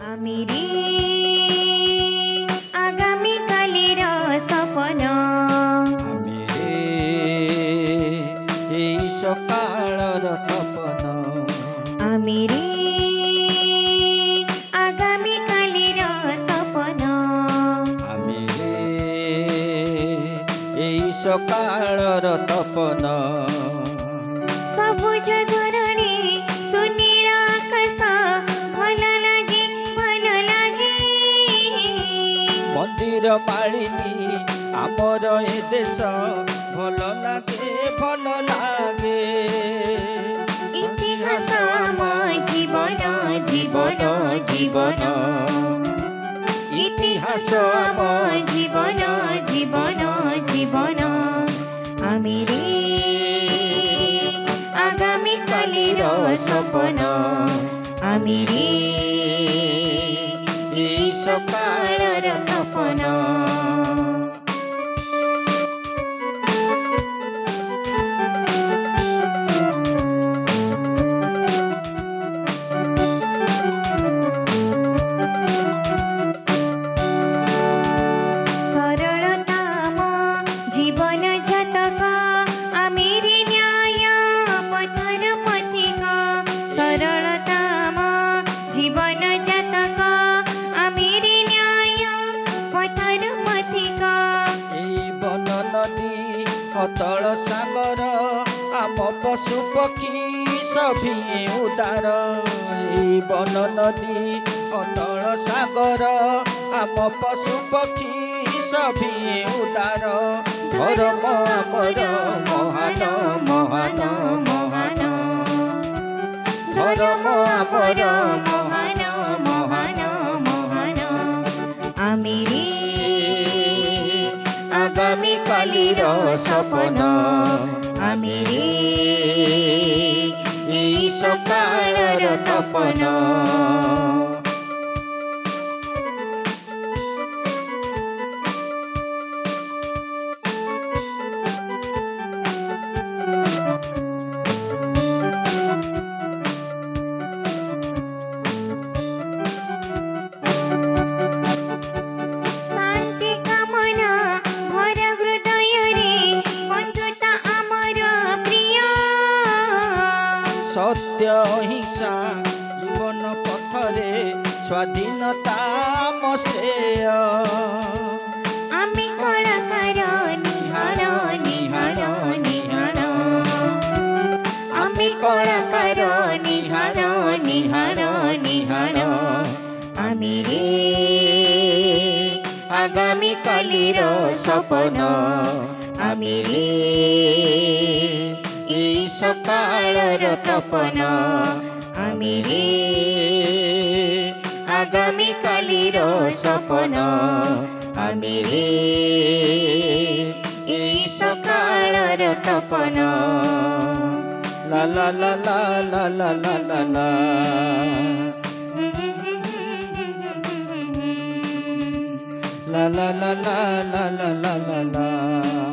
आमिरे आगामी कालीर सपन आमिरे एई सकाळर तपन आमिरे आगामी कालीर सपन आमिरे एई सकाळर तपन सबुज धरणी सुनील आकाश भल लागे मंदिर मालिनी आमर ए देश भल लागे इतिहास आम जीवन जीवन जीवन इतिहास आम जीवन जीवन जीवन आमिरे आगामी कालीर सपन आमिरे एई सकाळर तपन सरलताम जीवन जातक आमिरे न्याय पथर पथिक सरलताम जीवन जातक आमिरे न्याय पथर पथिक एई बन नदी अतल सागर आम पशु पक्षी सभी उदार एई बन नदी अतल सागर आम पशु पक्षी सभी उदार धर्म आमर महान महान महान धर्म आमर महान महान महान आमिरे आगामी कालीर सपन आमिरे एई सकाळर तपन शांति कामना भर हृदय रे बंधुता आमर प्रिय सत्य अहिंसा जीवन पथरे स्वाधीनता श्रेय आम्ही कलाकार निहाळ निहाळ निहाळ आम्ही कलाकार निहाळ निहाळ निहाळ आमिरे आगामी कालीर सपन आमिरे एई सकाळर तपन आमिरे आगामी कालीर सपन आमिरे एई सकाळर तपन ला ला ला ला ला ला ला ला ला ला ला ला ला ला ला ला ला